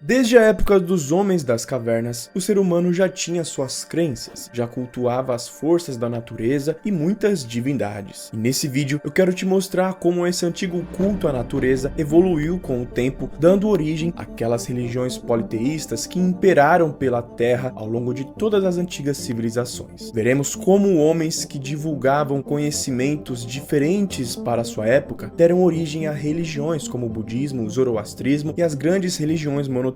Desde a época dos homens das cavernas, o ser humano já tinha suas crenças, já cultuava as forças da natureza e muitas divindades. E nesse vídeo eu quero te mostrar como esse antigo culto à natureza evoluiu com o tempo, dando origem àquelas religiões politeístas que imperaram pela Terra ao longo de todas as antigas civilizações. Veremos como homens que divulgavam conhecimentos diferentes para sua época deram origem a religiões como o budismo, o zoroastrismo e as grandes religiões monoteístas,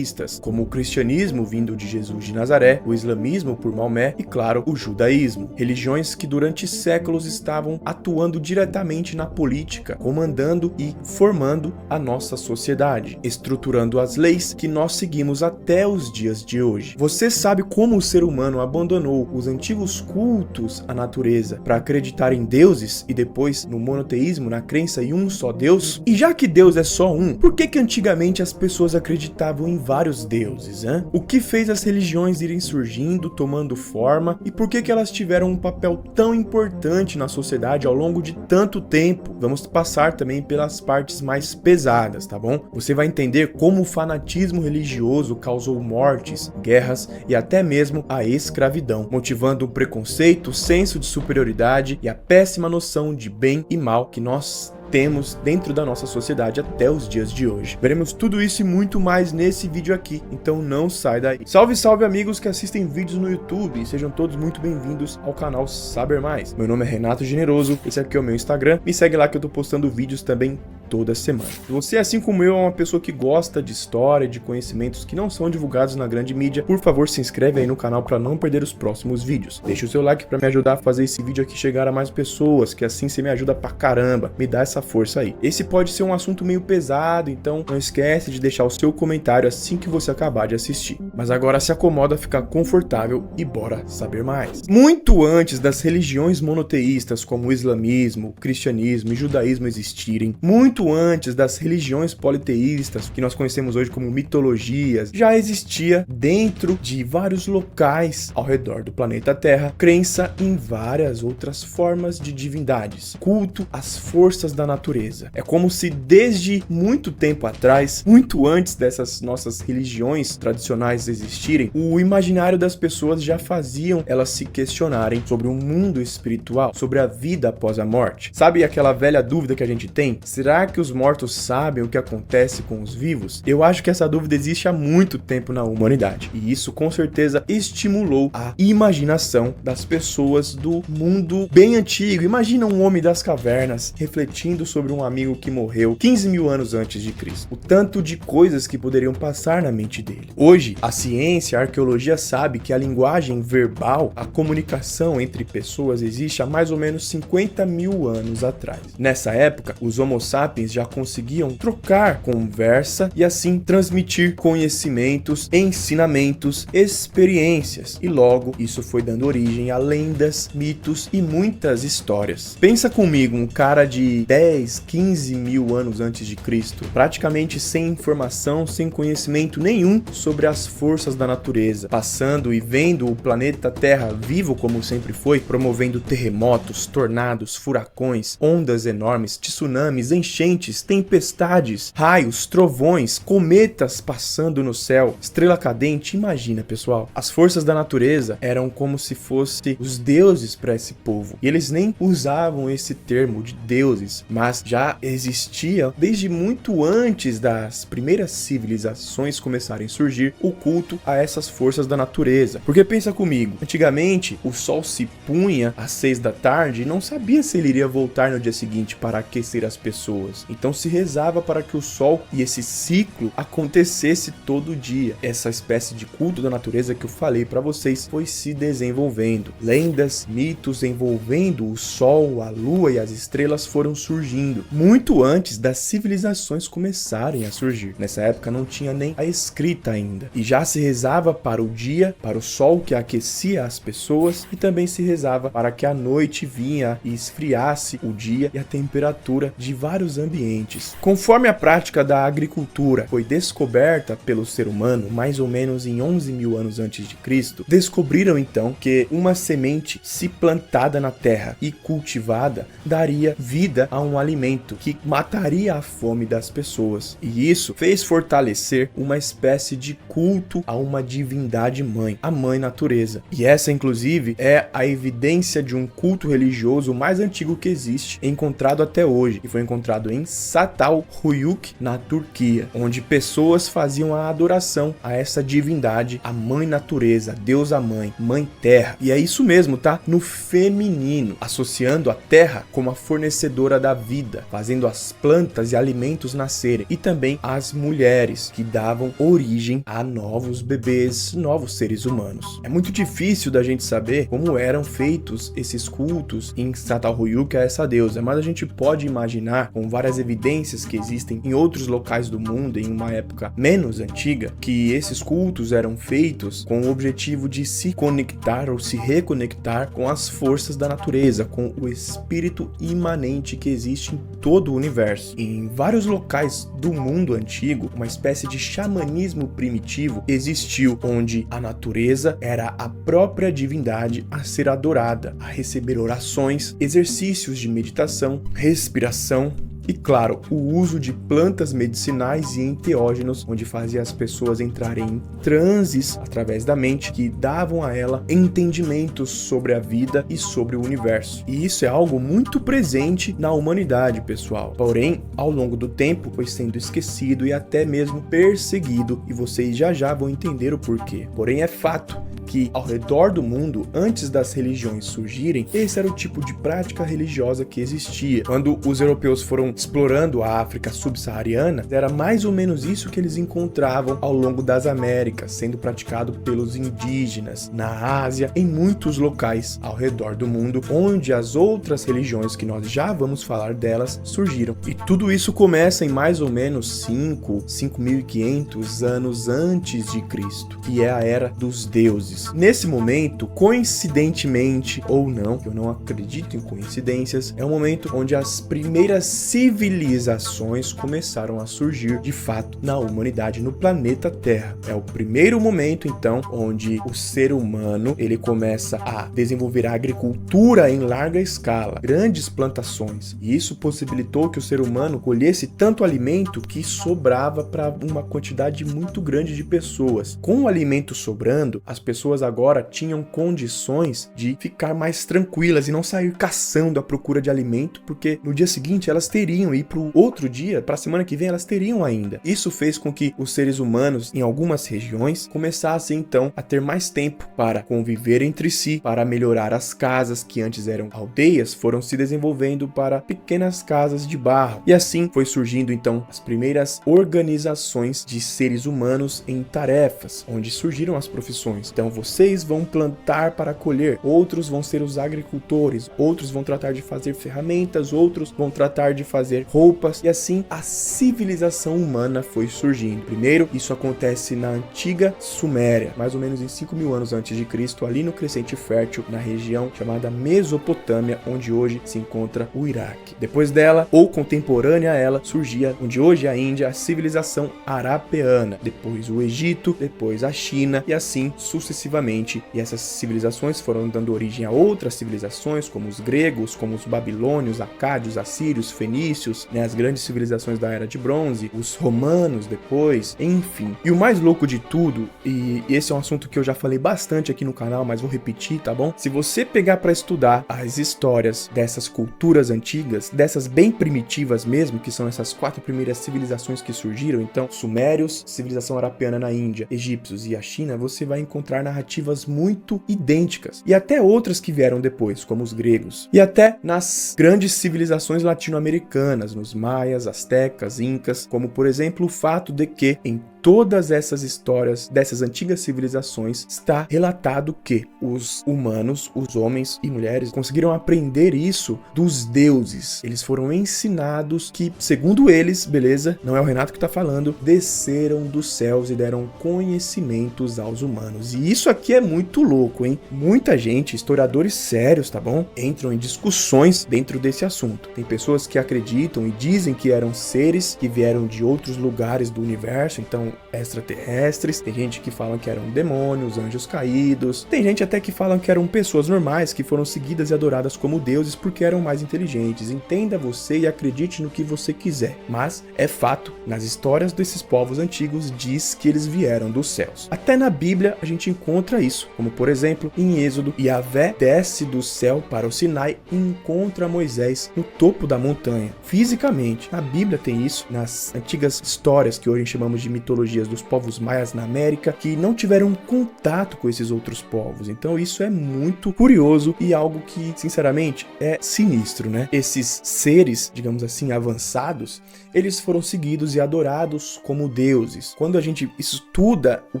como o cristianismo vindo de Jesus de Nazaré, o islamismo por Maomé e, claro, o judaísmo. Religiões que durante séculos estavam atuando diretamente na política, comandando e formando a nossa sociedade, estruturando as leis que nós seguimos até os dias de hoje. Você sabe como o ser humano abandonou os antigos cultos à natureza para acreditar em deuses e depois no monoteísmo, na crença em um só Deus? E já que Deus é só um, por que antigamente as pessoas acreditavam em vários deuses, hein? O que fez as religiões irem surgindo, tomando forma, e por que elas tiveram um papel tão importante na sociedade ao longo de tanto tempo? Vamos passar também pelas partes mais pesadas, tá bom? Você vai entender como o fanatismo religioso causou mortes, guerras e até mesmo a escravidão, motivando o preconceito, o senso de superioridade e a péssima noção de bem e mal que nós temos dentro da nossa sociedade até os dias de hoje. Veremos tudo isso e muito mais nesse vídeo aqui, então não sai daí. Salve, salve amigos que assistem vídeos no YouTube, sejam todos muito bem-vindos ao canal Saber Mais. Meu nome é Renato Generoso, esse aqui é o meu Instagram, me segue lá que eu tô postando vídeos também toda semana. Se você, assim como eu, é uma pessoa que gosta de história, de conhecimentos que não são divulgados na grande mídia, por favor se inscreve aí no canal para não perder os próximos vídeos. Deixa o seu like para me ajudar a fazer esse vídeo aqui chegar a mais pessoas, que assim você me ajuda pra caramba, me dá essa força aí. Esse pode ser um assunto meio pesado, então não esquece de deixar o seu comentário assim que você acabar de assistir. Mas agora se acomoda, fica confortável e bora saber mais. Muito antes das religiões monoteístas como o islamismo, o cristianismo e o judaísmo existirem, muito antes das religiões politeístas que nós conhecemos hoje como mitologias, já existia dentro de vários locais ao redor do planeta Terra crença em várias outras formas de divindades, culto às forças da natureza. É como se desde muito tempo atrás, muito antes dessas nossas religiões tradicionais existirem, o imaginário das pessoas já faziam elas se questionarem sobre um mundo espiritual, sobre a vida após a morte. Sabe aquela velha dúvida que a gente tem? Será que os mortos sabem o que acontece com os vivos? Eu acho que essa dúvida existe há muito tempo na humanidade, e isso com certeza estimulou a imaginação das pessoas do mundo bem antigo. Imagina um homem das cavernas refletindo sobre um amigo que morreu 15 mil anos antes de Cristo. O tanto de coisas que poderiam passar na mente dele. Hoje, a ciência, a arqueologia sabe que a linguagem verbal, a comunicação entre pessoas existe há mais ou menos 50 mil anos atrás. Nessa época, os Homo sapiens já conseguiam trocar conversa e assim transmitir conhecimentos, ensinamentos, experiências. E logo, isso foi dando origem a lendas, mitos e muitas histórias. Pensa comigo, um cara de 10, 15 mil anos antes de Cristo, praticamente sem informação, sem conhecimento nenhum sobre as forças da natureza, passando e vendo o planeta Terra vivo como sempre foi, promovendo terremotos, tornados, furacões, ondas enormes, tsunamis, enchentes, tempestades, raios, trovões, cometas passando no céu, estrela cadente. Imagina, pessoal, as forças da natureza eram como se fossem os deuses para esse povo, e eles nem usavam esse termo de deuses, mas já existia desde muito antes das primeiras civilizações começarem a surgir o culto a essas forças da natureza. Porque pensa comigo, antigamente o sol se punha às 6 da tarde e não sabia se ele iria voltar no dia seguinte para aquecer as pessoas. Então se rezava para que o sol e esse ciclo acontecesse todo dia. Essa espécie de culto da natureza que eu falei para vocês foi se desenvolvendo. Lendas, mitos envolvendo o sol, a lua e as estrelas foram surgindo muito antes das civilizações começarem a surgir. Nessa época não tinha nem a escrita ainda, e já se rezava para o dia, para o sol que aquecia as pessoas, e também se rezava para que a noite vinha e esfriasse o dia e a temperatura de vários ambientes. Conforme a prática da agricultura foi descoberta pelo ser humano mais ou menos em 11 mil anos antes de Cristo, descobriram então que uma semente, se plantada na terra e cultivada, daria vida a um um alimento que mataria a fome das pessoas. E isso fez fortalecer uma espécie de culto a uma divindade mãe, a mãe natureza. E essa, inclusive, é a evidência de um culto religioso mais antigo que existe, encontrado até hoje, e foi encontrado em Çatalhöyük, na Turquia, onde pessoas faziam a adoração a essa divindade, a mãe natureza, deusa mãe, mãe terra. E é isso mesmo, tá? No feminino, associando a terra como a fornecedora da vida, fazendo as plantas e alimentos nascerem, e também as mulheres que davam origem a novos bebês, novos seres humanos. É muito difícil da gente saber como eram feitos esses cultos em Çatalhöyük a essa deusa, mas a gente pode imaginar, com várias evidências que existem em outros locais do mundo em uma época menos antiga, que esses cultos eram feitos com o objetivo de se conectar ou se reconectar com as forças da natureza, com o espírito imanente que existe em todo o universo. Em vários locais do mundo antigo, uma espécie de xamanismo primitivo existiu, onde a natureza era a própria divindade a ser adorada, a receber orações, exercícios de meditação, respiração, e claro, o uso de plantas medicinais e enteógenos, onde fazia as pessoas entrarem em transes através da mente que davam a ela entendimentos sobre a vida e sobre o universo. E isso é algo muito presente na humanidade, pessoal. Porém, ao longo do tempo foi sendo esquecido e até mesmo perseguido, e vocês já vão entender o porquê. Porém, é fato que ao redor do mundo, antes das religiões surgirem, esse era o tipo de prática religiosa que existia. Quando os europeus foram explorando a África subsaariana, era mais ou menos isso que eles encontravam ao longo das Américas, sendo praticado pelos indígenas, na Ásia, em muitos locais ao redor do mundo, onde as outras religiões que nós já vamos falar delas surgiram. E tudo isso começa em mais ou menos 5.500 anos antes de Cristo, que é a Era dos Deuses. Nesse momento, coincidentemente ou não, eu não acredito em coincidências, é um momento onde as primeiras civilizações começaram a surgir de fato na humanidade, no planeta Terra. É o primeiro momento, então, onde o ser humano ele começa a desenvolver a agricultura em larga escala, grandes plantações. E isso possibilitou que o ser humano colhesse tanto alimento que sobrava para uma quantidade muito grande de pessoas. Com o alimento sobrando, as pessoas agora tinham condições de ficar mais tranquilas e não sair caçando à procura de alimento, porque no dia seguinte elas teriam, e pro outro dia, para a semana que vem, elas teriam ainda. Isso fez com que os seres humanos, em algumas regiões, começassem então a ter mais tempo para conviver entre si, para melhorar as casas que antes eram aldeias, foram se desenvolvendo para pequenas casas de barro. E assim foi surgindo então as primeiras organizações de seres humanos em tarefas, onde surgiram as profissões. Então vocês vão plantar para colher, outros vão ser os agricultores, outros vão tratar de fazer ferramentas, outros vão tratar de fazer roupas, e assim a civilização humana foi surgindo. Primeiro, isso acontece na antiga Suméria, mais ou menos em 5.000 anos antes de Cristo, ali no Crescente Fértil, na região chamada Mesopotâmia, onde hoje se encontra o Iraque. Depois dela, ou contemporânea a ela, surgia, onde hoje é a Índia, a civilização arapeana, depois o Egito, depois a China, e assim sucessivamente. E essas civilizações foram dando origem a outras civilizações, como os gregos, como os babilônios, acádios, assírios, fenícios, né, as grandes civilizações da Era de Bronze, os romanos depois, enfim. E o mais louco de tudo, e esse é um assunto que eu já falei bastante aqui no canal, mas vou repetir, tá bom? Se você pegar para estudar as histórias dessas culturas antigas, dessas bem primitivas mesmo, que são essas 4 primeiras civilizações que surgiram, então, sumérios, civilização arapeana na Índia, egípcios e a China, você vai encontrar narrativas muito idênticas, e até outras que vieram depois, como os gregos, e até nas grandes civilizações latino-americanas, nos maias, astecas, incas, como por exemplo o fato de que em todas essas histórias dessas antigas civilizações está relatado que os humanos, os homens e mulheres, conseguiram aprender isso dos deuses. Eles foram ensinados que, segundo eles, beleza, não é o Renato que está falando, desceram dos céus e deram conhecimentos aos humanos. E isso aqui é muito louco, hein? Muita gente, historiadores sérios, tá bom? Entram em discussões dentro desse assunto. Tem pessoas que acreditam e dizem que eram seres que vieram de outros lugares do universo, então eram extraterrestres, tem gente que fala que eram demônios, anjos caídos, tem gente até que fala que eram pessoas normais que foram seguidas e adoradas como deuses porque eram mais inteligentes. Entenda você e acredite no que você quiser, mas é fato, nas histórias desses povos antigos diz que eles vieram dos céus. Até na Bíblia a gente encontra isso, como por exemplo em Êxodo, Yahvé desce do céu para o Sinai e encontra Moisés no topo da montanha, fisicamente. Na Bíblia tem isso, nas antigas histórias que hoje chamamos de mitologias dos povos maias na América, que não tiveram contato com esses outros povos. Então isso é muito curioso e algo que, sinceramente, é sinistro, né? Esses seres, digamos assim, avançados, eles foram seguidos e adorados como deuses. Quando a gente estuda o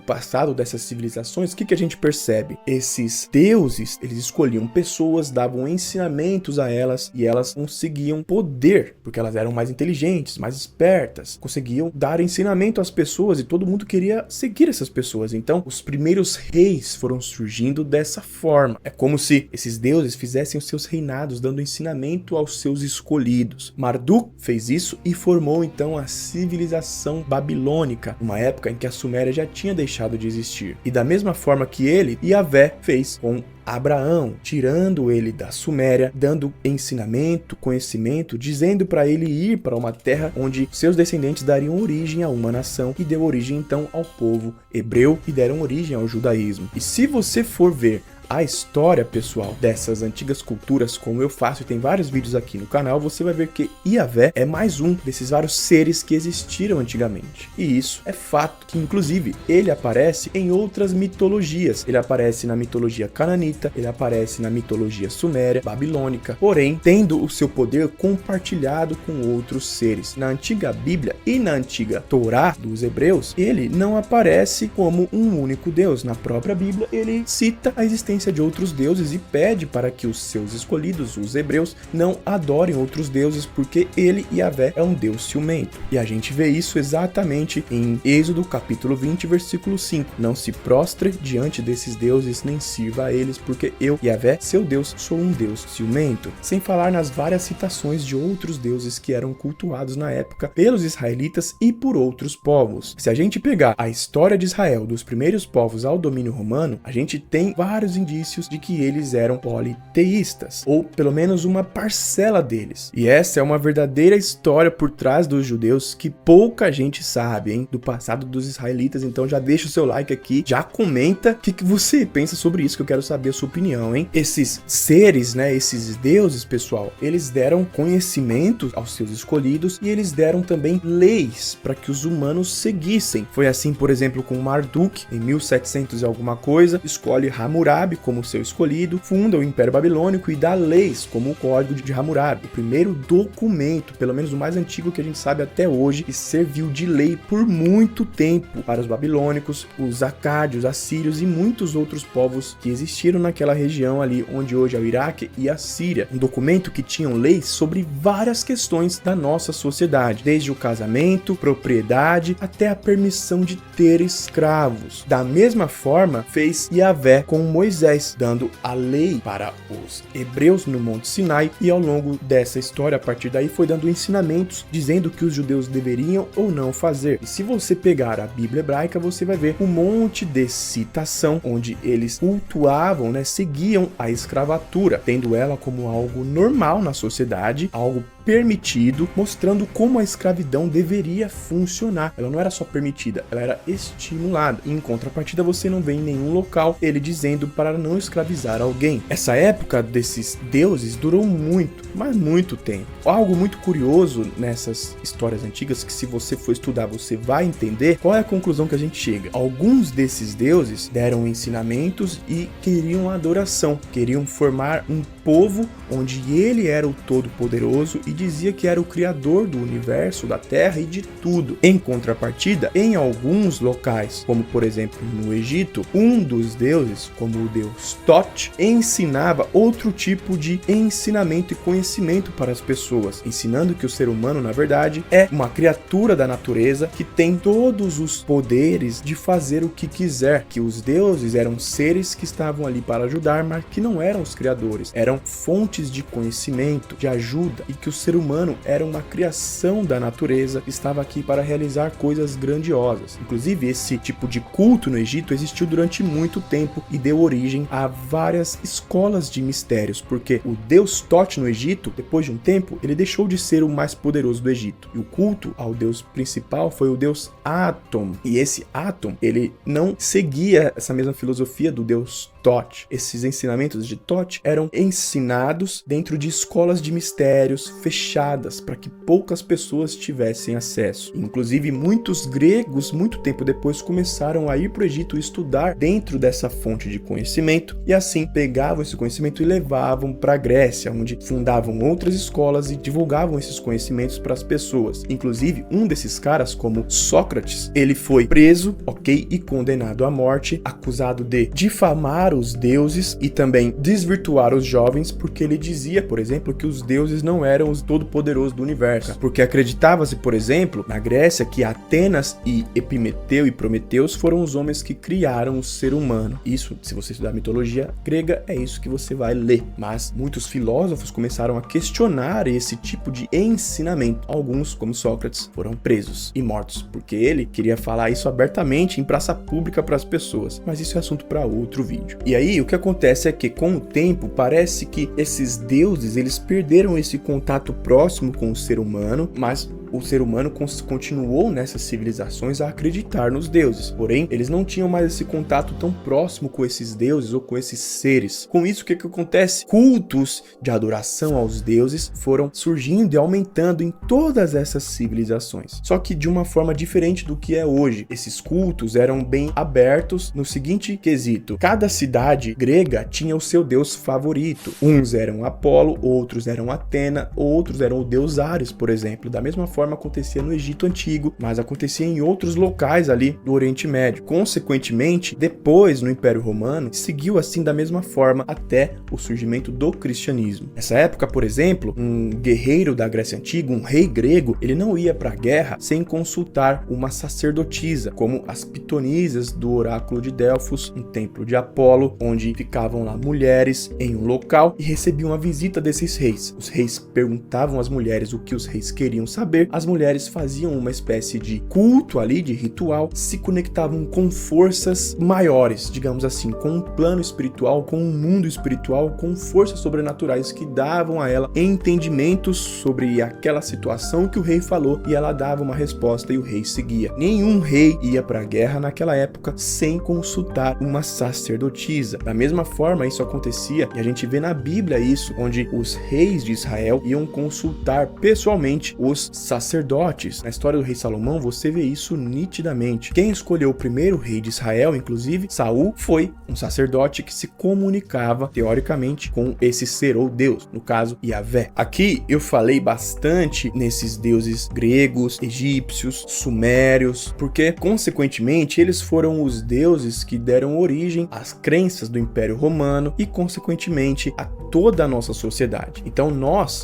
passado dessas civilizações, o que a gente percebe? Esses deuses, eles escolhiam pessoas, davam ensinamentos a elas e elas conseguiam poder, porque elas eram mais inteligentes, mais espertas, conseguiam dar ensinamento às pessoas e todo mundo queria seguir essas pessoas. Então, os primeiros reis foram surgindo dessa forma. É como se esses deuses fizessem os seus reinados, dando ensinamento aos seus escolhidos. Marduk fez isso e formou então a civilização babilônica, uma época em que a Suméria já tinha deixado de existir. E da mesma forma que ele, Yahvé fez com Abraão, tirando ele da Suméria, dando ensinamento, conhecimento, dizendo para ele ir para uma terra onde seus descendentes dariam origem a uma nação, que deu origem então ao povo hebreu e deram origem ao judaísmo. E se você for ver a história, pessoal, dessas antigas culturas, como eu faço, e tem vários vídeos aqui no canal, você vai ver que Yahvé é mais um desses vários seres que existiram antigamente. E isso é fato, que inclusive ele aparece em outras mitologias. Ele aparece na mitologia cananita, ele aparece na mitologia suméria, babilônica, porém tendo o seu poder compartilhado com outros seres. Na antiga Bíblia e na antiga Torá dos hebreus, ele não aparece como um único Deus. Na própria Bíblia, ele cita a existência de outros deuses e pede para que os seus escolhidos, os hebreus, não adorem outros deuses, porque ele, Yahvé, é um Deus ciumento. E a gente vê isso exatamente em Êxodo capítulo 20, versículo 5. Não se prostre diante desses deuses, nem sirva a eles, porque eu, Yahvé, seu Deus, sou um Deus ciumento. Sem falar nas várias citações de outros deuses que eram cultuados na época pelos israelitas e por outros povos. Se a gente pegar a história de Israel, dos primeiros povos ao domínio romano, a gente tem vários indícios de que eles eram politeístas, ou pelo menos uma parcela deles. E essa é uma verdadeira história por trás dos judeus que pouca gente sabe, hein, do passado dos israelitas. Então já deixa o seu like aqui, já comenta o que você pensa sobre isso, que eu quero saber a sua opinião, hein. Esses seres, né, esses deuses, pessoal, eles deram conhecimento aos seus escolhidos e eles deram também leis para que os humanos seguissem. Foi assim, por exemplo, com Marduk, em 1700 e alguma coisa, escolhe Hammurabi como seu escolhido, funda o Império Babilônico e dá leis como o Código de Hammurabi, o primeiro documento, pelo menos o mais antigo que a gente sabe até hoje, e serviu de lei por muito tempo para os babilônicos, os acádios, assírios e muitos outros povos que existiram naquela região ali onde hoje é o Iraque e a Síria. Um documento que tinha leis sobre várias questões da nossa sociedade, desde o casamento, propriedade, até a permissão de ter escravos. Da mesma forma, fez Yahvé com Moisés, dando a lei para os hebreus no Monte Sinai, e ao longo dessa história, a partir daí, foi dando ensinamentos, dizendo que os judeus deveriam ou não fazer. E se você pegar a Bíblia hebraica, você vai ver um monte de citação, onde eles cultuavam, né, seguiam a escravatura, tendo ela como algo normal na sociedade, algo permitido, mostrando como a escravidão deveria funcionar. Ela não era só permitida, ela era estimulada. E em contrapartida, você não vê em nenhum local ele dizendo para não escravizar alguém. Essa época desses deuses durou muito, mas muito tempo. Algo muito curioso nessas histórias antigas, que se você for estudar, você vai entender qual é a conclusão que a gente chega. Alguns desses deuses deram ensinamentos e queriam adoração, queriam formar um povo onde ele era o Todo-Poderoso e dizia que era o criador do universo, da terra e de tudo. Em contrapartida, em alguns locais, como por exemplo no Egito, um dos deuses, como o deus Thoth, ensinava outro tipo de ensinamento e conhecimento para as pessoas, ensinando que o ser humano, na verdade, é uma criatura da natureza que tem todos os poderes de fazer o que quiser, que os deuses eram seres que estavam ali para ajudar, mas que não eram os criadores, eram fontes de conhecimento, de ajuda, e que os ser humano era uma criação da natureza, estava aqui para realizar coisas grandiosas. Inclusive, esse tipo de culto no Egito existiu durante muito tempo e deu origem a várias escolas de mistérios, porque o deus Thoth no Egito, depois de um tempo, ele deixou de ser o mais poderoso do Egito. E o culto ao deus principal foi o deus Atum. E esse Atum, ele não seguia essa mesma filosofia do deus Thoth. Esses ensinamentos de Thoth eram ensinados dentro de escolas de mistérios fechadas para que poucas pessoas tivessem acesso. Inclusive, muitos gregos, muito tempo depois, começaram a ir para o Egito estudar dentro dessa fonte de conhecimento e assim pegavam esse conhecimento e levavam para a Grécia, onde fundavam outras escolas e divulgavam esses conhecimentos para as pessoas. Inclusive, um desses caras, como Sócrates, ele foi preso, e condenado à morte, acusado de difamar os deuses e também desvirtuar os jovens, porque ele dizia, por exemplo, que os deuses não eram os todo-poderosos do universo, porque acreditava-se, por exemplo, na Grécia, que Atenas e Epimeteu e Prometeus foram os homens que criaram o ser humano. Isso, se você estudar mitologia grega, é isso que você vai ler. Mas muitos filósofos começaram a questionar esse tipo de ensinamento. Alguns, como Sócrates, foram presos e mortos, porque ele queria falar isso abertamente em praça pública para as pessoas. Mas isso é assunto para outro vídeo. E aí, o que acontece é que, com o tempo, parece que esses deuses, eles perderam esse contato próximo com o ser humano, mas o ser humano continuou nessas civilizações a acreditar nos deuses. Porém, eles não tinham mais esse contato tão próximo com esses deuses ou com esses seres. Com isso, o que acontece? Cultos de adoração aos deuses foram surgindo e aumentando em todas essas civilizações. Só que de uma forma diferente do que é hoje. Esses cultos eram bem abertos no seguinte quesito: cada cidade grega tinha o seu deus favorito. Uns eram Apolo, outros eram Atena, outros eram o deus Ares, por exemplo. Da mesma forma acontecia no Egito Antigo, mas acontecia em outros locais ali do Oriente Médio. Consequentemente, depois no Império Romano, seguiu assim da mesma forma até o surgimento do cristianismo. Nessa época, por exemplo, um guerreiro da Grécia Antiga, um rei grego, ele não ia para a guerra sem consultar uma sacerdotisa, como as pitonisas do oráculo de Delfos, um templo de Apolo, onde ficavam lá mulheres em um local e recebiam a visita desses reis. Os reis perguntavam às mulheres o que os reis queriam saber, as mulheres faziam uma espécie de culto ali, de ritual, se conectavam com forças maiores, digamos assim, com um plano espiritual, com um mundo espiritual, com forças sobrenaturais que davam a ela entendimentos sobre aquela situação que o rei falou e ela dava uma resposta e o rei seguia. Nenhum rei ia para a guerra naquela época sem consultar uma sacerdotisa. Da mesma forma, isso acontecia e a gente vê na Bíblia isso, onde os reis de Israel iam consultar pessoalmente os sacerdotes. Na história do rei Salomão, você vê isso nitidamente. Quem escolheu o primeiro rei de Israel, inclusive, Saul, foi um sacerdote que se comunicava, teoricamente, com esse ser ou Deus, no caso, Yahvé. Aqui eu falei bastante nesses deuses gregos, egípcios, sumérios, porque, consequentemente, eles foram os deuses que deram origem às crenças do Império Romano e, consequentemente, a toda a nossa sociedade. Então,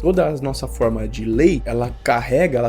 toda a nossa forma de lei, ela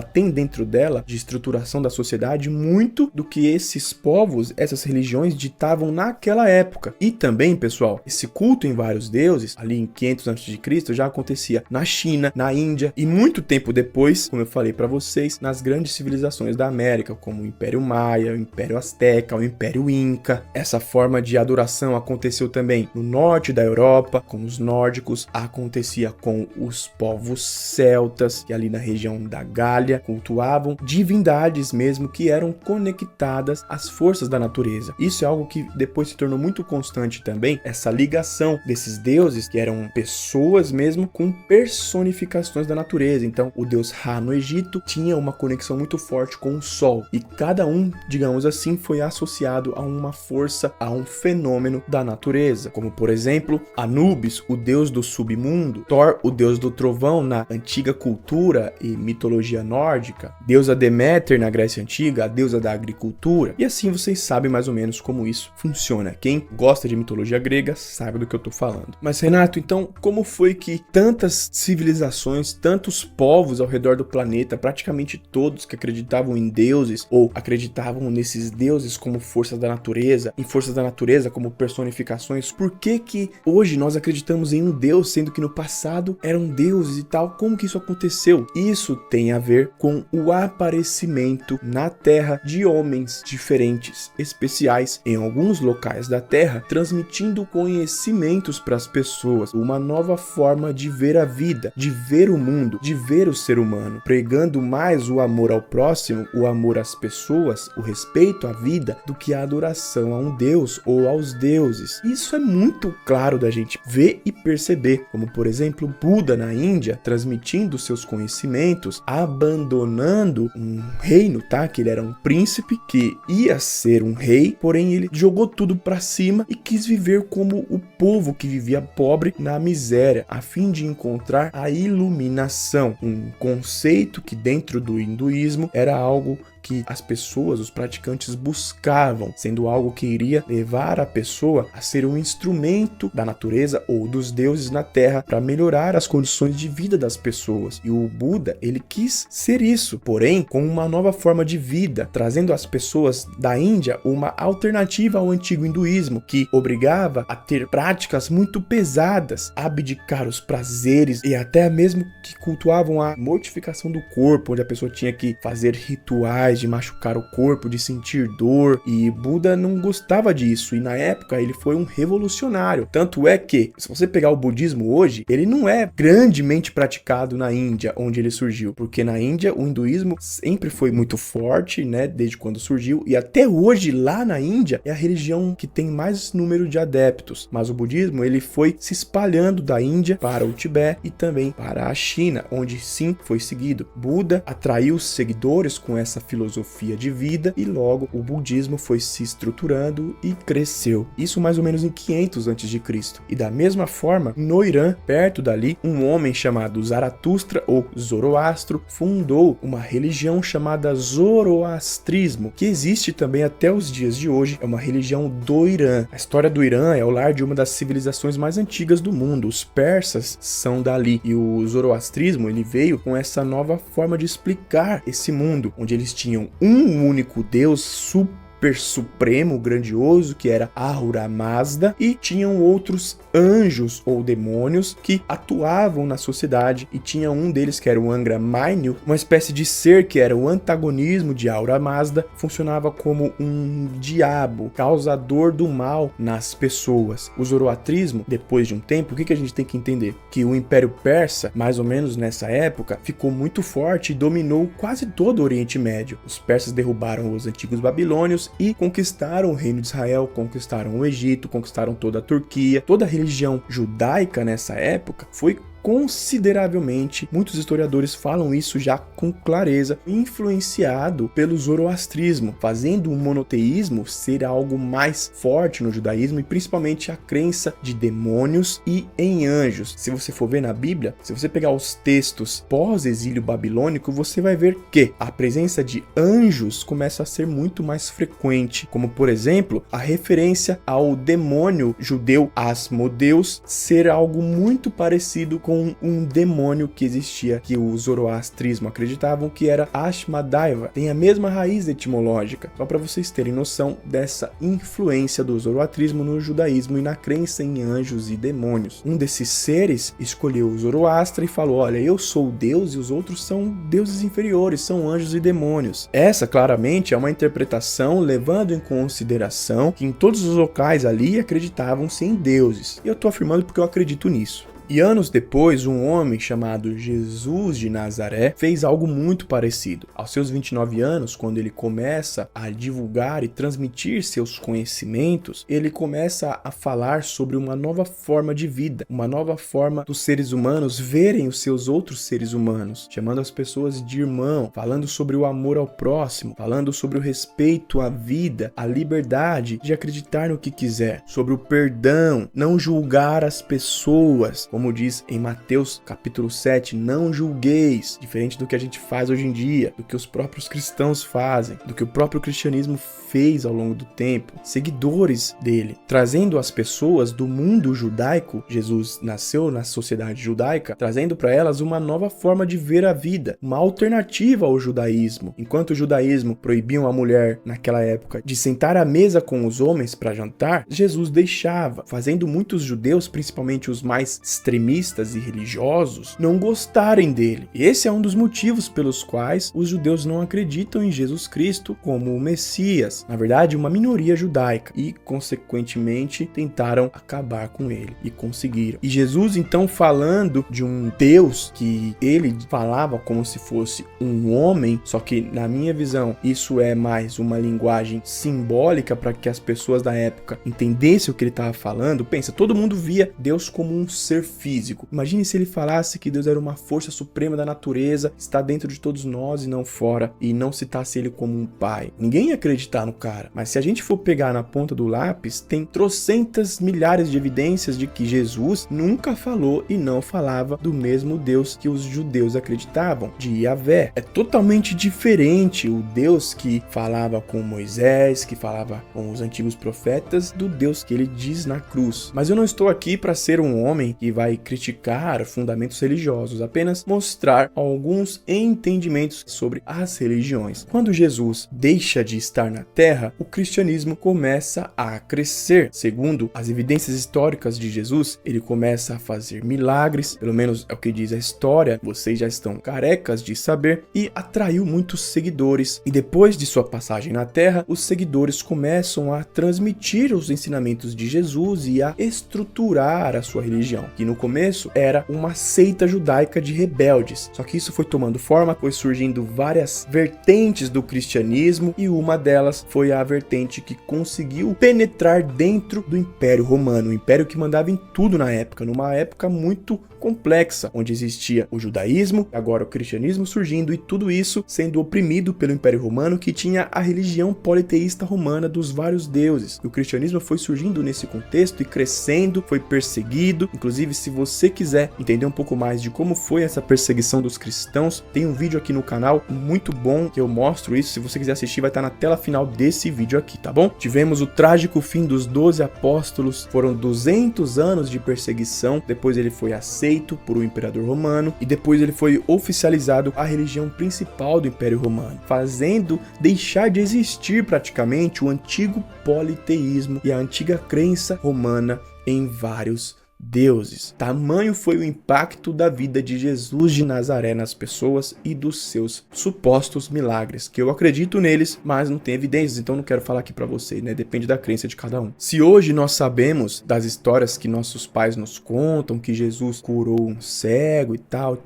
tem dentro dela, de estruturação da sociedade, muito do que esses povos, essas religiões ditavam naquela época. E também, pessoal, esse culto em vários deuses, ali em 500 a.C., já acontecia na China, na Índia e muito tempo depois, como eu falei para vocês, nas grandes civilizações da América, como o Império Maia, o Império Azteca, o Império Inca. Essa forma de adoração aconteceu também no norte da Europa, com os nórdicos, acontecia com os povos celtas, que ali na região da Gália cultuavam divindades mesmo que eram conectadas às forças da natureza. Isso é algo que depois se tornou muito constante também, essa ligação desses deuses, que eram pessoas mesmo, com personificações da natureza. Então, o deus Ra no Egito tinha uma conexão muito forte com o sol, e cada um, digamos assim, foi associado a uma força, a um fenômeno da natureza, como por exemplo, Anubis, o deus do submundo, Thor, o deus do trovão na antiga cultura e mitologia nórdica, deusa Deméter na Grécia Antiga, a deusa da agricultura, e assim vocês sabem mais ou menos como isso funciona. Quem gosta de mitologia grega sabe do que eu tô falando. Mas Renato, então como foi que tantas civilizações, tantos povos ao redor do planeta, praticamente todos que acreditavam em deuses ou acreditavam nesses deuses como forças da natureza, em forças da natureza como personificações, por que que hoje nós acreditamos em um deus, sendo que no passado eram deuses e tal? Como que isso aconteceu? Isso tem a ver com o aparecimento na Terra de homens diferentes, especiais, em alguns locais da Terra, transmitindo conhecimentos para as pessoas, uma nova forma de ver a vida, de ver o mundo, de ver o ser humano, pregando mais o amor ao próximo, o amor às pessoas, o respeito à vida, do que a adoração a um deus ou aos deuses. Isso é muito claro da gente ver e perceber, como por exemplo Buda na Índia, transmitindo seus conhecimentos, abandonando um reino, tá? Que ele era um príncipe que ia ser um rei, porém ele jogou tudo pra cima e quis viver como o povo que vivia pobre na miséria, a fim de encontrar a iluminação, um conceito que dentro do hinduísmo era algo que as pessoas, os praticantes buscavam, sendo algo que iria levar a pessoa a ser um instrumento da natureza ou dos deuses na Terra para melhorar as condições de vida das pessoas. E o Buda, ele quis ser isso, porém com uma nova forma de vida, trazendo às pessoas da Índia uma alternativa ao antigo hinduísmo, que obrigava a ter práticas muito pesadas, abdicar os prazeres e até mesmo que cultuavam a mortificação do corpo, onde a pessoa tinha que fazer rituais de machucar o corpo, de sentir dor, e Buda não gostava disso, e na época ele foi um revolucionário. Tanto é que, se você pegar o budismo hoje, ele não é grandemente praticado na Índia, onde ele surgiu, porque na Índia o hinduísmo sempre foi muito forte, né, desde quando surgiu, e até hoje lá na Índia é a religião que tem mais número de adeptos, mas o budismo ele foi se espalhando da Índia para o Tibete e também para a China, onde sim foi seguido. Buda atraiu seguidores com essa filosofia de vida e logo o budismo foi se estruturando e cresceu. Isso mais ou menos em 500 a.C. E da mesma forma, no Irã, perto dali, um homem chamado Zaratustra ou Zoroastro fundou uma religião chamada Zoroastrismo, que existe também até os dias de hoje. É uma religião do Irã. A história do Irã é o lar de uma das civilizações mais antigas do mundo. Os persas são dali e o Zoroastrismo ele veio com essa nova forma de explicar esse mundo, onde eles tinham um único Deus super supremo, grandioso, que era Ahura Mazda, e tinham outros anjos ou demônios que atuavam na sociedade, e tinha um deles que era o Angra Mainyu, uma espécie de ser que era o antagonismo de Ahura Mazda, funcionava como um diabo, causador do mal nas pessoas. O zoroastrismo, depois de um tempo, o que a gente tem que entender? Que o Império Persa, mais ou menos nessa época, ficou muito forte e dominou quase todo o Oriente Médio. Os persas derrubaram os antigos babilônios e conquistaram o reino de Israel, conquistaram o Egito, conquistaram toda a Turquia. Toda a religião judaica nessa época foi consideravelmente, muitos historiadores falam isso já com clareza, influenciado pelo zoroastrismo, fazendo o monoteísmo ser algo mais forte no judaísmo e principalmente a crença de demônios e em anjos. Se você for ver na Bíblia, se você pegar os textos pós-exílio babilônico, você vai ver que a presença de anjos começa a ser muito mais frequente, como por exemplo, a referência ao demônio judeu Asmodeus ser algo muito parecido com um demônio que existia, que o zoroastrismo acreditavam que era Ashmadaiva, tem a mesma raiz etimológica, só para vocês terem noção dessa influência do zoroastrismo no judaísmo e na crença em anjos e demônios. Um desses seres escolheu o Zoroastra e falou: olha, eu sou Deus e os outros são deuses inferiores, são anjos e demônios. Essa claramente é uma interpretação levando em consideração que em todos os locais ali acreditavam-se em deuses. E eu tô afirmando porque eu acredito nisso. E anos depois, um homem chamado Jesus de Nazaré fez algo muito parecido. Aos seus 29 anos, quando ele começa a divulgar e transmitir seus conhecimentos, ele começa a falar sobre uma nova forma de vida, uma nova forma dos seres humanos verem os seus outros seres humanos, chamando as pessoas de irmão, falando sobre o amor ao próximo, falando sobre o respeito à vida, a liberdade de acreditar no que quiser, sobre o perdão, não julgar as pessoas, como diz em Mateus capítulo 7, não julgueis, diferente do que a gente faz hoje em dia, do que os próprios cristãos fazem, do que o próprio cristianismo fez ao longo do tempo, seguidores dele, trazendo as pessoas do mundo judaico. Jesus nasceu na sociedade judaica, trazendo para elas uma nova forma de ver a vida, uma alternativa ao judaísmo. Enquanto o judaísmo proibia a mulher naquela época de sentar à mesa com os homens para jantar, Jesus deixava, fazendo muitos judeus, principalmente os mais extremistas e religiosos, não gostarem dele. E esse é um dos motivos pelos quais os judeus não acreditam em Jesus Cristo como o Messias. Na verdade, uma minoria judaica, e consequentemente tentaram acabar com ele e conseguiram. E Jesus, então, falando de um Deus que ele falava como se fosse um homem, só que na minha visão isso é mais uma linguagem simbólica para que as pessoas da época entendessem o que ele estava falando. Pensa, todo mundo via Deus como um ser físico. Imagine se ele falasse que Deus era uma força suprema da natureza, está dentro de todos nós e não fora, e não citasse ele como um pai. Ninguém ia acreditar no cara. Mas se a gente for pegar na ponta do lápis, tem trocentas milhares de evidências de que Jesus nunca falou e não falava do mesmo Deus que os judeus acreditavam, de Yahvé. É totalmente diferente o Deus que falava com Moisés, que falava com os antigos profetas, do Deus que ele diz na cruz. Mas eu não estou aqui para ser um homem que vai criticar fundamentos religiosos, apenas mostrar alguns entendimentos sobre as religiões. Quando Jesus deixa de estar na Terra, o cristianismo começa a crescer. Segundo as evidências históricas de Jesus, ele começa a fazer milagres, pelo menos é o que diz a história, vocês já estão carecas de saber, e atraiu muitos seguidores. E depois de sua passagem na Terra, os seguidores começam a transmitir os ensinamentos de Jesus e a estruturar a sua religião, que no começo era uma seita judaica de rebeldes. Só que isso foi tomando forma, foi surgindo várias vertentes do cristianismo, e uma delas foi a vertente que conseguiu penetrar dentro do Império Romano, o império que mandava em tudo na época, numa época muito complexa, onde existia o judaísmo, agora o cristianismo surgindo, e tudo isso sendo oprimido pelo Império Romano, que tinha a religião politeísta romana dos vários deuses. E o cristianismo foi surgindo nesse contexto e crescendo, foi perseguido. Inclusive, se você quiser entender um pouco mais de como foi essa perseguição dos cristãos, tem um vídeo aqui no canal muito bom que eu mostro isso. Se você quiser assistir, vai estar na tela final desse vídeo aqui, tá bom? Tivemos o trágico fim dos 12 apóstolos, foram 200 anos de perseguição, depois ele foi aceito por um imperador romano, e depois ele foi oficializado a religião principal do Império Romano, fazendo deixar de existir praticamente o antigo politeísmo e a antiga crença romana em vários deuses. Tamanho foi o impacto da vida de Jesus de Nazaré nas pessoas e dos seus supostos milagres, que eu acredito neles, mas não tem evidências, então não quero falar aqui pra você, né? Depende da crença de cada um. Se hoje nós sabemos das histórias que nossos pais nos contam, que Jesus curou um cego e tal,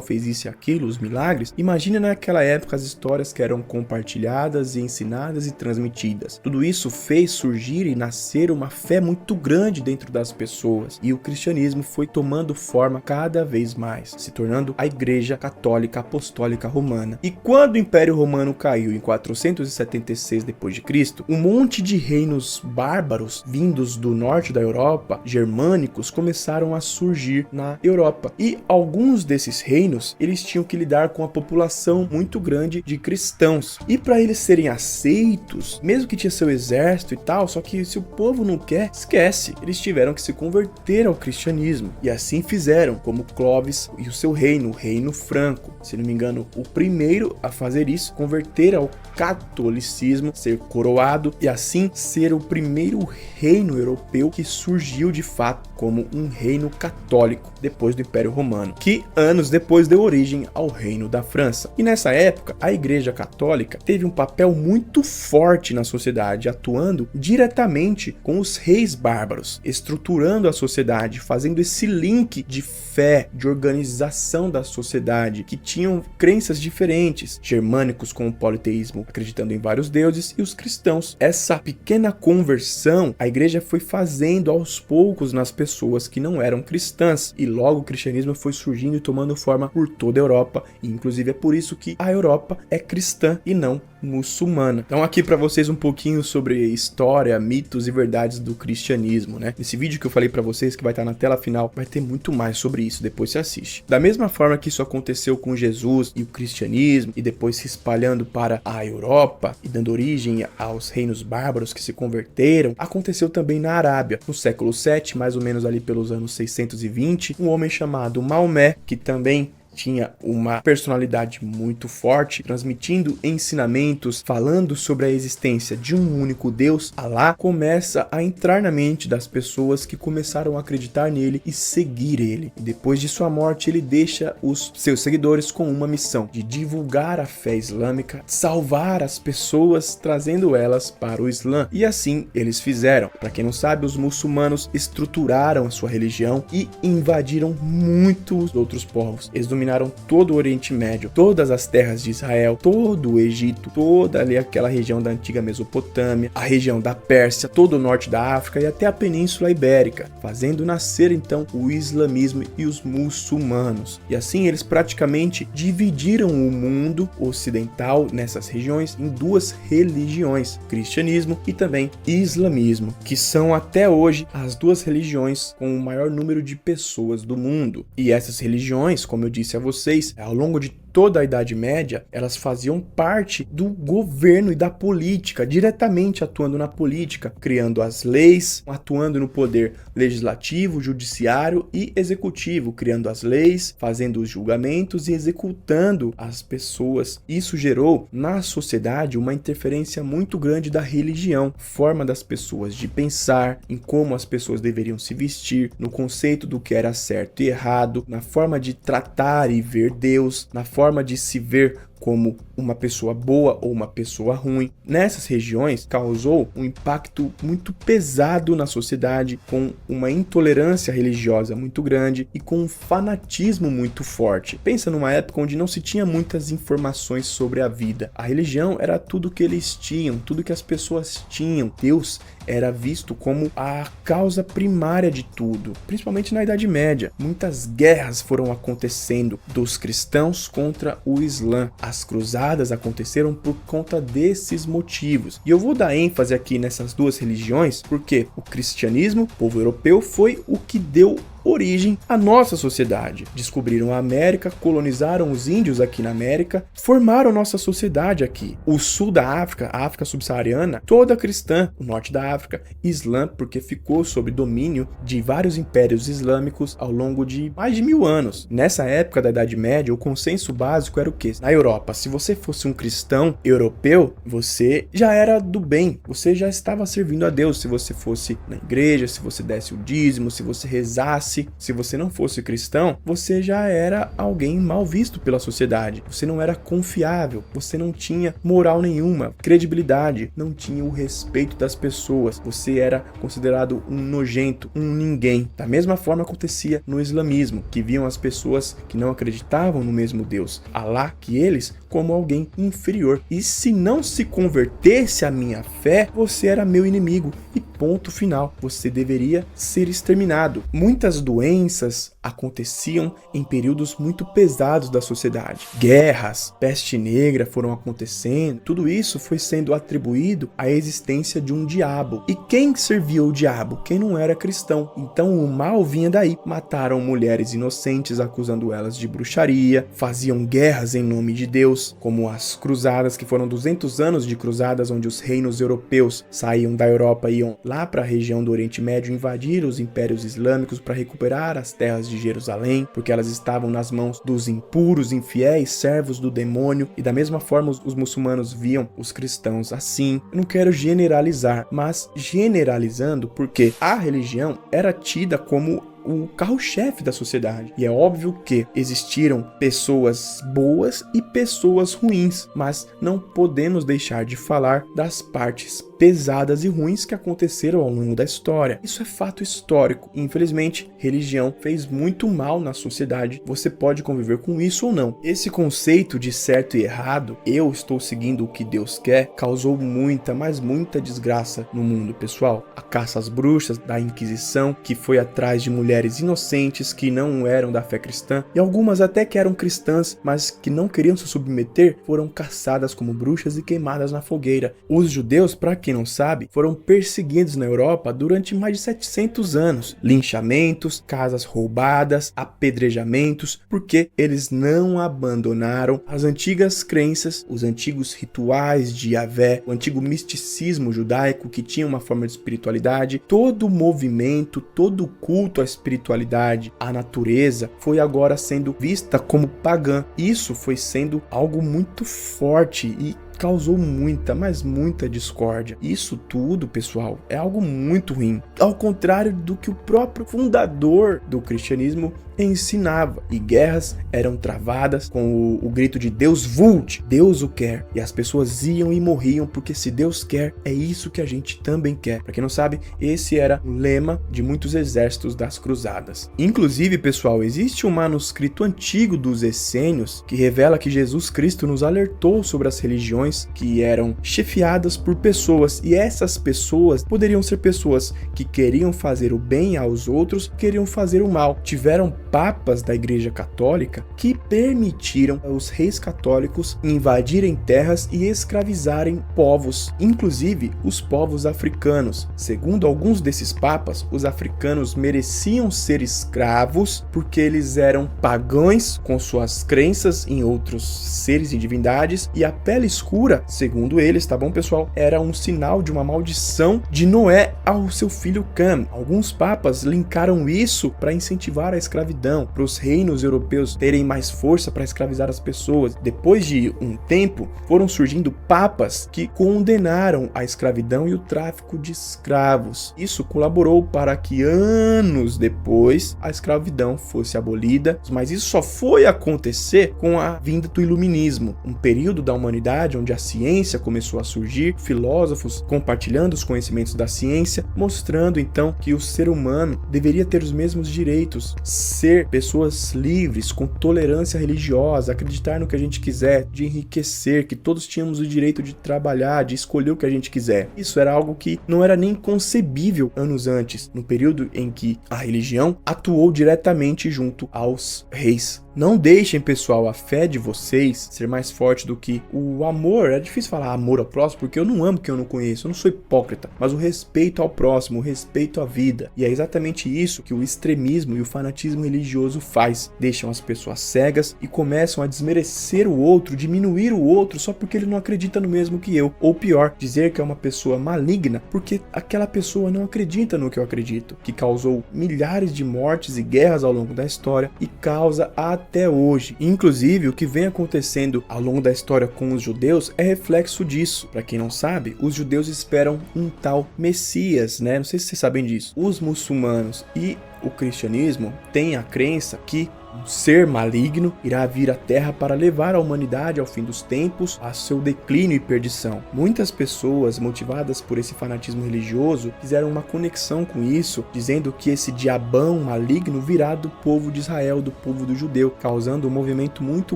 fez isso e aquilo, os milagres, imagina naquela época as histórias que eram compartilhadas e ensinadas e transmitidas. Tudo isso fez surgir e nascer uma fé muito grande dentro das pessoas, e o cristianismo foi tomando forma cada vez mais, se tornando a Igreja Católica Apostólica Romana. E quando o Império Romano caiu em 476 d.C., um monte de reinos bárbaros vindos do norte da Europa, germânicos, começaram a surgir na Europa. E alguns desses reinos, eles tinham que lidar com a população muito grande de cristãos. E para eles serem aceitos, mesmo que tinha seu exército e tal, só que se o povo não quer, esquece. Eles tiveram que se converter ao cristianismo, e assim fizeram, como Clovis e o seu reino, o Reino Franco. Se não me engano, o primeiro a fazer isso, converter ao catolicismo, ser coroado e assim ser o primeiro reino europeu que surgiu de fato como um reino católico depois do Império Romano, que anos depois deu origem ao Reino da França. E nessa época, a Igreja Católica teve um papel muito forte na sociedade, atuando diretamente com os reis bárbaros, estruturando a sociedade, fazendo esse link de fé, de organização da sociedade, que tinham crenças diferentes, germânicos com o politeísmo, acreditando em vários deuses, e os cristãos. Essa pequena conversão, a igreja foi fazendo aos poucos nas pessoas que não eram cristãs, e logo o cristianismo foi surgindo e tomando forma por toda a Europa, e inclusive é por isso que a Europa é cristã e não muçulmana. Então aqui para vocês um pouquinho sobre história, mitos e verdades do cristianismo, né? Esse vídeo que eu falei para vocês, que vai estar na tela final, vai ter muito mais sobre isso, depois você assiste. Da mesma forma que isso aconteceu com Jesus e o cristianismo, e depois se espalhando para a Europa e dando origem aos reinos bárbaros que se converteram, aconteceu também na Arábia. No século VII, mais ou menos ali pelos anos 620, um homem chamado Maomé, que também tinha uma personalidade muito forte, transmitindo ensinamentos, falando sobre a existência de um único Deus, Alá, começa a entrar na mente das pessoas que começaram a acreditar nele e seguir ele. E depois de sua morte, ele deixa os seus seguidores com uma missão de divulgar a fé islâmica, salvar as pessoas, trazendo elas para o Islã. E assim eles fizeram. Para quem não sabe, os muçulmanos estruturaram a sua religião e invadiram muitos outros povos. Eles dominaram todo o Oriente Médio, todas as terras de Israel, todo o Egito, toda ali aquela região da antiga Mesopotâmia, a região da Pérsia, todo o norte da África e até a Península Ibérica, fazendo nascer então o islamismo e os muçulmanos. E assim eles praticamente dividiram o mundo ocidental nessas regiões em duas religiões, cristianismo e também islamismo, que são até hoje as duas religiões com o maior número de pessoas do mundo. E essas religiões, como eu disse a vocês, ao longo de toda a Idade Média, elas faziam parte do governo e da política, diretamente atuando na política, criando as leis, atuando no poder legislativo, judiciário e executivo, criando as leis, fazendo os julgamentos e executando as pessoas. Isso gerou na sociedade uma interferência muito grande da religião, forma das pessoas de pensar, em como as pessoas deveriam se vestir, no conceito do que era certo e errado, na forma de tratar e ver Deus, na forma de se ver como uma pessoa boa ou uma pessoa ruim. Nessas regiões causou um impacto muito pesado na sociedade, com uma intolerância religiosa muito grande e com um fanatismo muito forte. Pensa numa época onde não se tinha muitas informações sobre a vida. A religião era tudo que eles tinham, tudo que as pessoas tinham. Deus era visto como a causa primária de tudo, principalmente na Idade Média. Muitas guerras foram acontecendo dos cristãos contra o Islã. As cruzadas aconteceram por conta desses motivos. E eu vou dar ênfase aqui nessas duas religiões porque o cristianismo, o povo europeu, foi o que deu origem à nossa sociedade. Descobriram a América, colonizaram os índios aqui na América, formaram nossa sociedade aqui. O sul da África, a África subsaariana, toda cristã. O norte da África, Islã, porque ficou sob domínio de vários impérios islâmicos ao longo de mais de 1000 anos. Nessa época da Idade Média, o consenso básico era o quê? Na Europa, se você fosse um cristão europeu, você já era do bem, você já estava servindo a Deus. Se você fosse na igreja, se você desse o dízimo, se você rezasse, se você não fosse cristão, você já era alguém mal visto pela sociedade. Você não era confiável, você não tinha moral nenhuma, credibilidade, não tinha o respeito das pessoas, você era considerado um nojento, um ninguém. Da mesma forma acontecia no islamismo, que viam as pessoas que não acreditavam no mesmo Deus, Alá, que eles, como alguém inferior. E se não se convertesse à minha fé, você era meu inimigo. E ponto final. Você deveria ser exterminado. Muitas doenças aconteciam em períodos muito pesados da sociedade. Guerras, peste negra foram acontecendo. Tudo isso foi sendo atribuído à existência de um diabo. E quem servia o diabo? Quem não era cristão. Então o mal vinha daí. Mataram mulheres inocentes, acusando elas de bruxaria. Faziam guerras em nome de Deus, como as cruzadas, que foram 200 anos de cruzadas, onde os reinos europeus saíam da Europa e iam lá para a região do Oriente Médio invadir os impérios islâmicos para recuperar as terras de Jerusalém, porque elas estavam nas mãos dos impuros, infiéis, servos do demônio. E da mesma forma os muçulmanos viam os cristãos assim. Eu não quero generalizar, mas generalizando, porque a religião era tida como o carro-chefe da sociedade. E é óbvio que existiram pessoas boas e pessoas ruins, mas não podemos deixar de falar das partes pesadas e ruins que aconteceram ao longo da história. Isso é fato histórico. Infelizmente, religião fez muito mal na sociedade. Você pode conviver com isso ou não. Esse conceito de certo e errado, eu estou seguindo o que Deus quer, causou muita, mas muita desgraça no mundo, pessoal. A caça às bruxas da Inquisição, que foi atrás de mulheres mulheres inocentes que não eram da fé cristã, e algumas até que eram cristãs, mas que não queriam se submeter, foram caçadas como bruxas e queimadas na fogueira. Os judeus, para quem não sabe, foram perseguidos na Europa durante mais de 700 anos. Linchamentos, casas roubadas, apedrejamentos, porque eles não abandonaram as antigas crenças, os antigos rituais de Yahvé, o antigo misticismo judaico que tinha uma forma de espiritualidade. Todo o movimento, todo o culto à espiritualidade, à natureza, foi agora sendo vista como pagã. Isso foi sendo algo muito forte e causou muita, mas muita discórdia. Isso tudo, pessoal, é algo muito ruim. Ao contrário do que o próprio fundador do cristianismo ensinava. E guerras eram travadas com o grito de Deus vult, Deus o quer. E as pessoas iam e morriam porque se Deus quer, é isso que a gente também quer. Para quem não sabe, esse era o lema de muitos exércitos das cruzadas. Inclusive, pessoal, existe um manuscrito antigo dos essênios que revela que Jesus Cristo nos alertou sobre as religiões que eram chefiadas por pessoas, e essas pessoas poderiam ser pessoas que queriam fazer o bem aos outros, queriam fazer o mal. Tiveram papas da Igreja Católica que permitiram aos reis católicos invadirem terras e escravizarem povos, inclusive os povos africanos. Segundo alguns desses papas, os africanos mereciam ser escravos porque eles eram pagãos com suas crenças em outros seres e divindades, e a pele escura, segundo eles, tá bom, pessoal, era um sinal de uma maldição de Noé ao seu filho Cam. Alguns papas linkaram isso para incentivar a escravidão, para os reinos europeus terem mais força para escravizar as pessoas. Depois de um tempo, foram surgindo papas que condenaram a escravidão e o tráfico de escravos. Isso colaborou para que anos depois a escravidão fosse abolida, mas isso só foi acontecer com a vinda do iluminismo, um período da humanidade onde a ciência começou a surgir, filósofos compartilhando os conhecimentos da ciência, mostrando então que o ser humano deveria ter os mesmos direitos, ser pessoas livres, com tolerância religiosa, acreditar no que a gente quiser, de enriquecer, que todos tínhamos o direito de trabalhar, de escolher o que a gente quiser. Isso era algo que não era nem concebível anos antes, no período em que a religião atuou diretamente junto aos reis. Não deixem, pessoal, a fé de vocês ser mais forte do que o amor. É difícil falar amor ao próximo, porque eu não amo quem eu não conheço, eu não sou hipócrita, mas o respeito ao próximo, o respeito à vida. E é exatamente isso que o extremismo e o fanatismo religioso faz. Deixam as pessoas cegas e começam a desmerecer o outro, diminuir o outro só porque ele não acredita no mesmo que eu. Ou pior, dizer que é uma pessoa maligna porque aquela pessoa não acredita no que eu acredito, que causou milhares de mortes e guerras ao longo da história e causa até hoje. Inclusive, o que vem acontecendo ao longo da história com os judeus é reflexo disso. Para quem não sabe, os judeus esperam um tal Messias, né? Não sei se vocês sabem disso. Os muçulmanos e o cristianismo têm a crença que um ser maligno irá vir à Terra para levar a humanidade ao fim dos tempos a seu declínio e perdição. Muitas pessoas, motivadas por esse fanatismo religioso, fizeram uma conexão com isso, dizendo que esse diabão maligno virá do povo de Israel, do povo do judeu, causando um movimento muito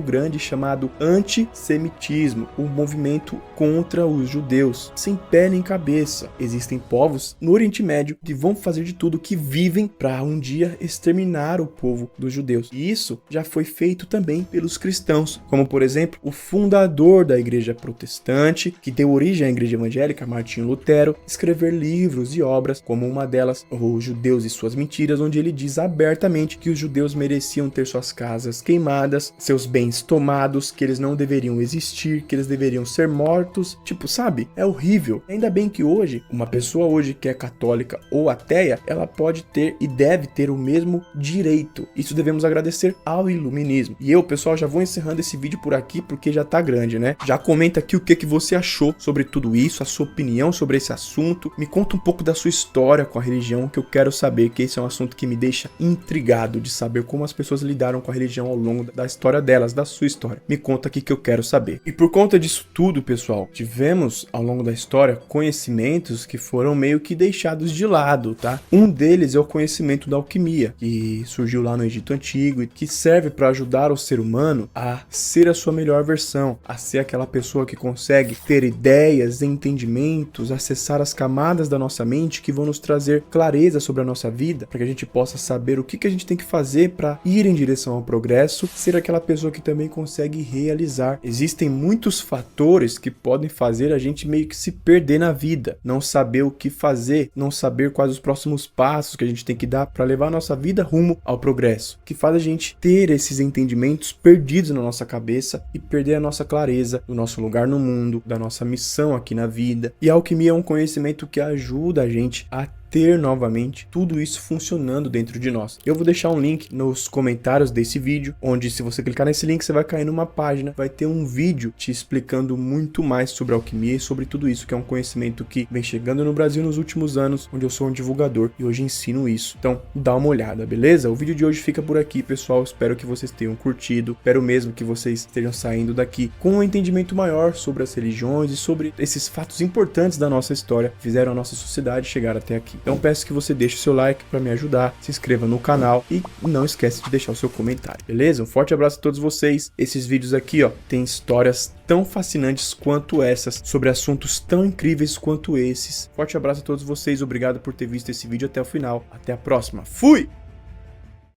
grande chamado antissemitismo, um movimento contra os judeus, sem pé nem cabeça. Existem povos no Oriente Médio que vão fazer de tudo, que vivem para um dia exterminar o povo dos judeus. E isso já foi feito também pelos cristãos, como por exemplo o fundador da igreja protestante, que deu origem à igreja evangélica, Martinho Lutero, escrever livros e obras, como uma delas, Os Judeus e Suas Mentiras, onde ele diz abertamente que os judeus mereciam ter suas casas queimadas, seus bens tomados, que eles não deveriam existir, que eles deveriam ser mortos. Tipo, sabe? É horrível. Ainda bem que hoje, uma pessoa hoje que é católica ou ateia, ela pode ter e deve ter o mesmo direito. Isso devemos agradecer ao iluminismo. E eu, pessoal, já vou encerrando esse vídeo por aqui porque já tá grande, né? Já comenta aqui o que você achou sobre tudo isso, a sua opinião sobre esse assunto. Me conta um pouco da sua história com a religião, que eu quero saber, que esse é um assunto que me deixa intrigado de saber como as pessoas lidaram com a religião ao longo da história delas, da sua história. Me conta aqui que eu quero saber. E por conta disso tudo, pessoal, tivemos ao longo da história conhecimentos que foram meio que deixados de lado, tá? Um deles é o conhecimento da alquimia, que surgiu lá no Egito Antigo e que serve para ajudar o ser humano a ser a sua melhor versão, a ser aquela pessoa que consegue ter ideias, entendimentos, acessar as camadas da nossa mente que vão nos trazer clareza sobre a nossa vida, para que a gente possa saber o que a gente tem que fazer para ir em direção ao progresso, ser aquela pessoa que também consegue realizar. Existem muitos fatores que podem fazer a gente meio que se perder na vida, não saber o que fazer, não saber quais os próximos passos que a gente tem que dar para levar a nossa vida rumo ao progresso, que faz a gente ter esses entendimentos perdidos na nossa cabeça e perder a nossa clareza do nosso lugar no mundo, da nossa missão aqui na vida. E a alquimia é um conhecimento que ajuda a gente a ter novamente tudo isso funcionando dentro de nós. Eu vou deixar um link nos comentários desse vídeo, onde se você clicar nesse link você vai cair numa página, vai ter um vídeo te explicando muito mais sobre alquimia e sobre tudo isso, que é um conhecimento que vem chegando no Brasil nos últimos anos, onde eu sou um divulgador e hoje ensino isso. Então dá uma olhada, beleza? O vídeo de hoje fica por aqui, pessoal. Espero que vocês tenham curtido, espero mesmo que vocês estejam saindo daqui com um entendimento maior sobre as religiões e sobre esses fatos importantes da nossa história que fizeram a nossa sociedade chegar até aqui. Então peço que você deixe o seu like para me ajudar, se inscreva no canal e não esquece de deixar o seu comentário, beleza? Um forte abraço a todos vocês. Esses vídeos aqui, ó, tem histórias tão fascinantes quanto essas, sobre assuntos tão incríveis quanto esses. Forte abraço a todos vocês, obrigado por ter visto esse vídeo até o final. Até a próxima. Fui!